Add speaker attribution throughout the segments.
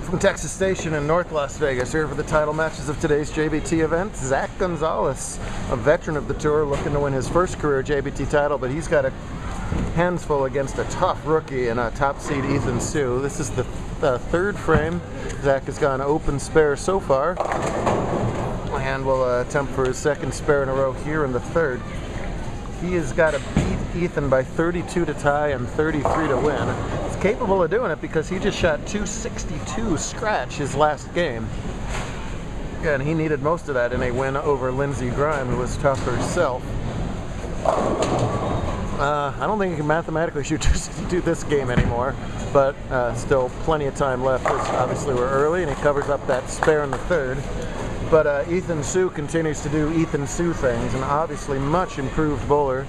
Speaker 1: From Texas Station in North Las Vegas, here for the title matches of today's JBT event. Zach Gonzalez, a veteran of the tour, looking to win his first career JBT title, but he's got a hands full against a tough rookie and a top seed Ethan Sue. This is the third frame. Zach has gone open spare so far, and will attempt for his second spare in a row here in the third. He has got to beat Ethan by 32 to tie and 33 to win. He's capable of doing it because he just shot 262 scratch his last game. And he needed most of that in a win over Lindsey Grime, who was tough herself. I don't think he can mathematically shoot 262 this game anymore, but still plenty of time left. Obviously we're early, and he covers up that spare in the third. But Ethan Sue continues to do Ethan Sue things, and obviously much improved bowler.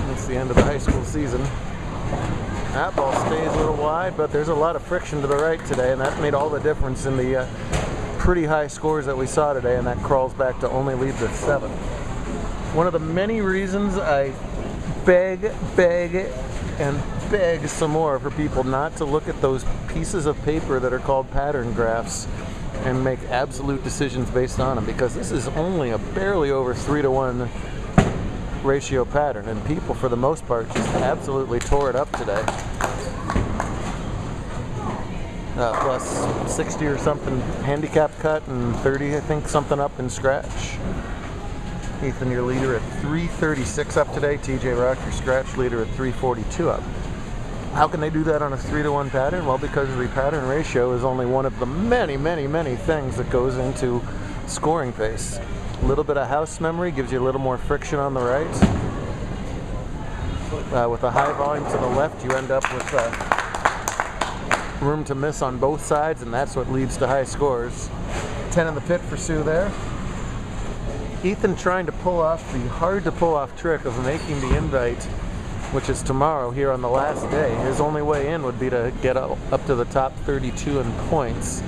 Speaker 1: That's the end of the high school season. That ball stays a little wide, but there's a lot of friction to the right today, and that made all the difference in the pretty high scores that we saw today, and that crawls back to only lead to 7. One of the many reasons I beg, and beg some more for people not to look at those pieces of paper that are called pattern graphs and make absolute decisions based on them, because this is only a barely over 3-to-1 ratio pattern, and people for the most part just absolutely tore it up today. Plus 60 or something handicap cut and 30 I think something up in scratch. Ethan, your leader at 336 up today. TJ Rock, your scratch leader at 342 up. How can they do that on a 3-to-1 pattern? Well, because the pattern ratio is only one of the many things that goes into scoring pace. A little bit of house memory gives you a little more friction on the right. With a high volume to the left, you end up with room to miss on both sides, and that's what leads to high scores. 10 in the pit for Sue there. Ethan trying to pull off the hard-to-pull-off trick of making the invite, which is tomorrow here on the last day. His only way in would be to get up to the top 32 in points.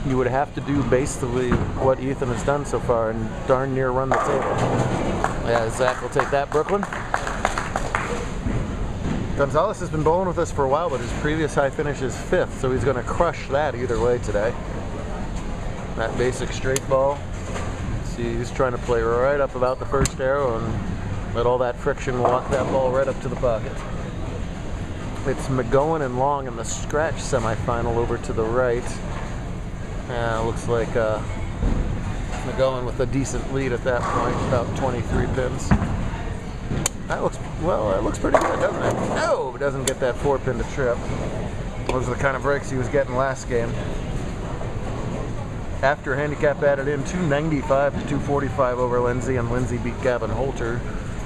Speaker 1: You would have to do basically what Ethan has done so far and darn near run the table. Yeah, Zach will take that, Brooklyn. Gonzalez has been bowling with us for a while, but his previous high finish is 5th, so he's going to crush that either way today. That basic straight ball. See, he's trying to play right up about the first arrow and let all that friction walk that ball right up to the pocket. It's McGowan and Long in the scratch semifinal over to the right. Looks like McGowan with a decent lead at that point, about 23 pins. That looks, well, it looks pretty good, doesn't it? No, it doesn't get that 4-pin to trip. Those are the kind of breaks he was getting last game. After handicap added in, 295 to 245 over Lindsey, and Lindsey beat Gavin Holter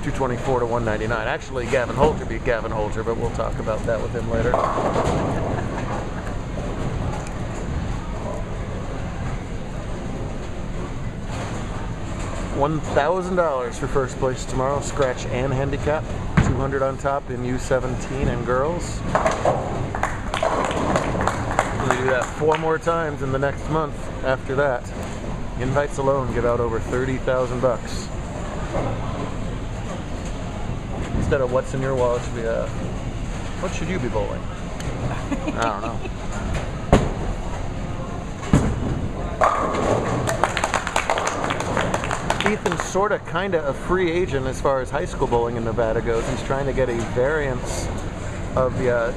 Speaker 1: 224 to 199. Actually, Gavin Holter beat Gavin Holter, but we'll talk about that with him later. $1,000 for first place tomorrow, scratch and handicap. 200 on top in U17 and girls. We do that 4 more times in the next month after that. Invites alone give out over $30,000. Instead of what's in your wallet, should be what should you be bowling? I don't know. Ethan's sort of kind of a free agent as far as high school bowling in Nevada goes. He's trying to get a variance of the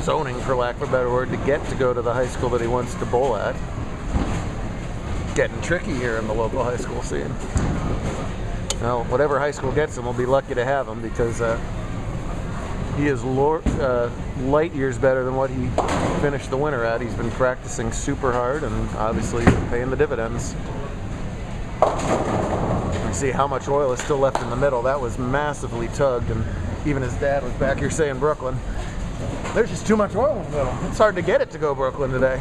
Speaker 1: zoning, for lack of a better word, to get to go to the high school that he wants to bowl at. Getting tricky here in the local high school scene. Well, whatever high school gets him, we'll be lucky to have him, because he is light years better than what he finished the winter at. He's been practicing super hard and obviously paying the dividends. You see how much oil is still left in the middle. That was massively tugged, and even his dad was back here saying, Brooklyn, there's just too much oil in the middle. It's hard to get it to go Brooklyn today.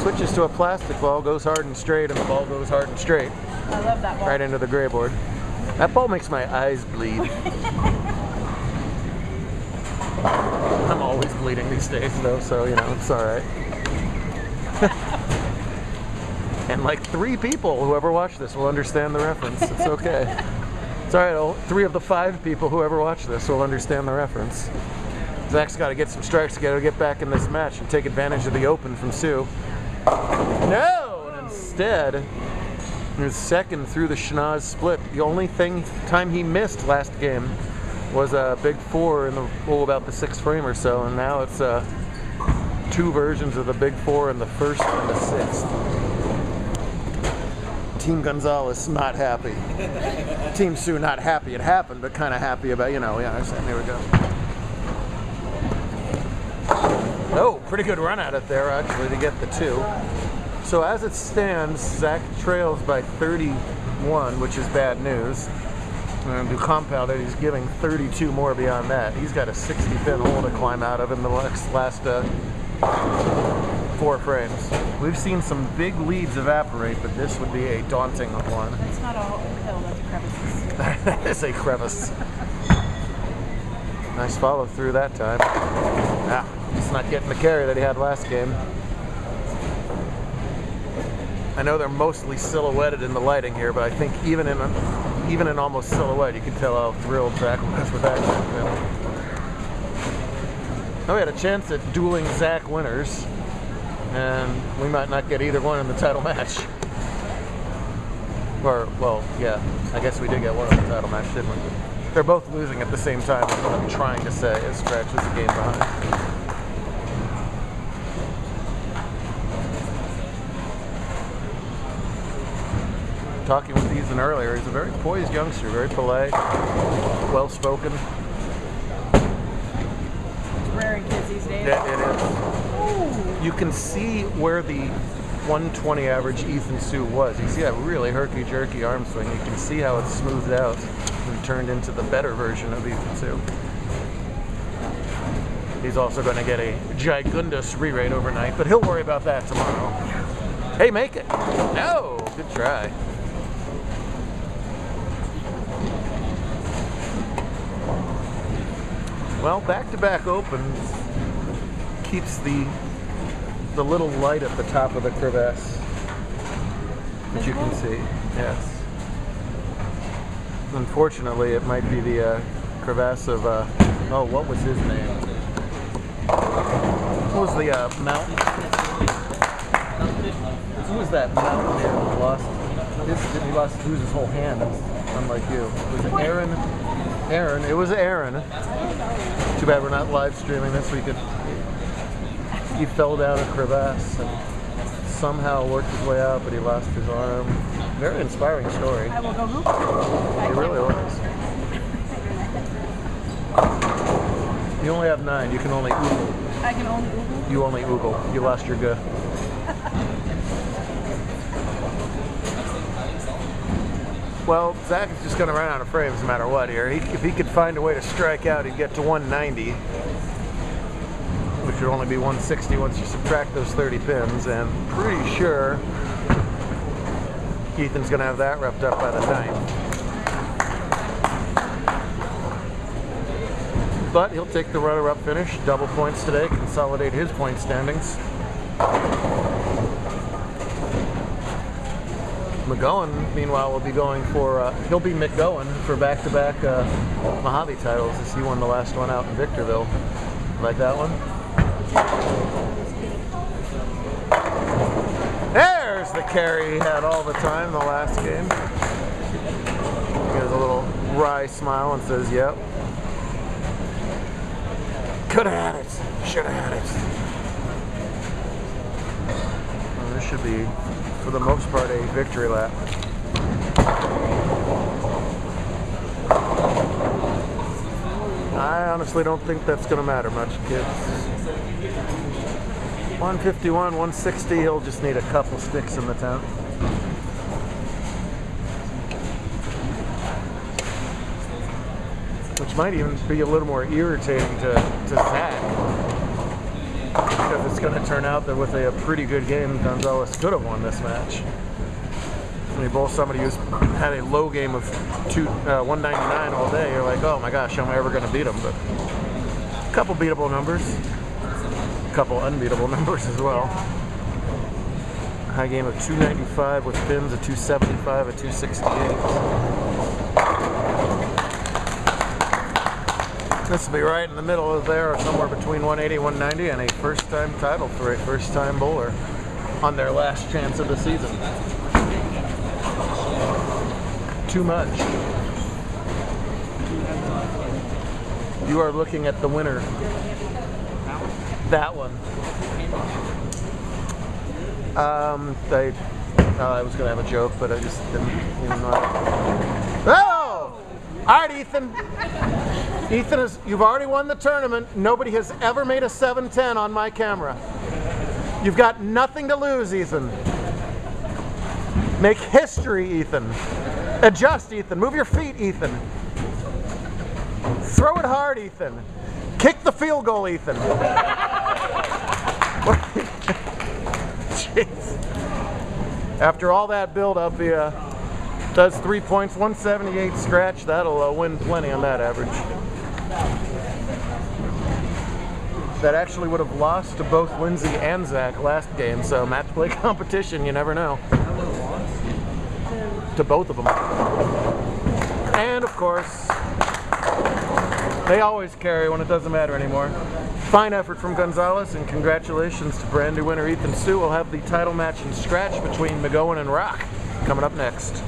Speaker 1: Switches to a plastic ball, goes hard and straight, and the ball goes hard and straight.
Speaker 2: I love that ball.
Speaker 1: Right into the gray board. That ball makes my eyes bleed. I'm always bleeding these days, though, so, you know, it's all right. And like 3 people who ever watch this will understand the reference. It's okay. It's alright, 3 of the 5 people who ever watch this will understand the reference. Zach's got to get some strikes together to get back in this match and take advantage of the open from Sue. No! And instead, his second through the schnoz split. The only time he missed last game was a big 4 in the, about the 6th frame or so, and now it's 2 versions of the big 4 in the 1st and the 6th. Team Gonzalez not happy. Team Sue not happy it happened, but kind of happy about, you know, yeah, there we go. Oh, pretty good run at it there, actually, to get the 2. So as it stands, Zach trails by 31, which is bad news. And to compound it, he's giving 32 more beyond that. He's got a 60-pin hole to climb out of in the last 4 frames. We've seen some big leads evaporate, but this would be a daunting one.
Speaker 2: It's not a hill, that's a crevice.
Speaker 1: That is a crevice. Nice follow through that time. Ah, he's not getting the carry that he had last game. I know they're mostly silhouetted in the lighting here, but I think even in almost silhouette, you can tell how thrilled Zach was with that. Now we had a chance at dueling Zach winners, and we might not get either one in the title match. Or, well, yeah, I guess we did get one in the title match, didn't we? They're both losing at the same time, is what I'm trying to say, as Scratch is a game behind. Talking with Ethan earlier, he's a very poised youngster, very polite, well-spoken.
Speaker 2: It's rare in kids these days.
Speaker 1: Yeah, it is. Ooh. You can see where the 120 average Ethan Sue was. You see that really herky-jerky arm swing. You can see how it's smoothed out and turned into the better version of Ethan Sue. He's also going to get a gigundous re-rate overnight, but he'll worry about that tomorrow. Hey, make it! No! Good try. Well, back-to-back opens keeps the little light at the top of the crevasse, which you can see. Yes. Unfortunately, it might be the crevasse of oh, what was his name? What was the mountain? Who was that mountaineer who lost? He lost to lose his whole hand, unlike you. Was it Aaron? Aaron. It was Aaron. Too bad we're not live streaming this week. He fell down a crevasse and somehow worked his way out, but he lost his arm. Very inspiring story.
Speaker 2: I will go Google.
Speaker 1: It really was. You only have 9. You can only oogle.
Speaker 2: I can only oogle?
Speaker 1: You only oogle. You lost your go. Well, Zach is just going to run out of frames no matter what here. If he could find a way to strike out, he'd get to 190, which would only be 160 once you subtract those 30 pins, and pretty sure Ethan's going to have that wrapped up by the 9th. But he'll take the runner-up finish, double points today, consolidate his point standings. McGowan, meanwhile, will be going for, he'll be McGowan for back-to-back Mojave titles as he won the last one out in Victorville. Like that one? There's the carry he had all the time the last game. He gives a little wry smile and says, yep. Could have had it. Should have had it. Well, this should be, for the most part, a victory lap. I honestly don't think that's going to matter much, kids. 151, 160, he'll just need a couple sticks in the 10th. Which might even be a little more irritating to Zach. Because it's going to turn out that with a pretty good game, Gonzalez could have won this match. I mean, both somebody who's had a low game of 199 all day, you're like, oh my gosh, how am I ever going to beat him? But a couple beatable numbers, a couple unbeatable numbers as well. High game of 295 with pins, a 275, a 268. This will be right in the middle of there, or somewhere between 180 and 190, and a first-time title for a first-time bowler on their last chance of the season. Too much. You are looking at the winner. That one. I was going to have a joke, but I just didn't even know. Oh! All right, Ethan. Ethan, you've already won the tournament. Nobody has ever made a 7-10 on my camera. You've got nothing to lose, Ethan. Make history, Ethan. Adjust, Ethan. Move your feet, Ethan. Throw it hard, Ethan. Kick the field goal, Ethan. Jeez. After all that build-up, he does 3 points, 178 scratch. That'll win plenty on that average. That actually would have lost to both Lindsay and Zach last game, so match play competition, you never know. To both of them. And of course, they always carry when it doesn't matter anymore. Fine effort from Gonzalez, and congratulations to brand new winner Ethan Sue. We'll have the title match in scratch between McGowan and Rock coming up next.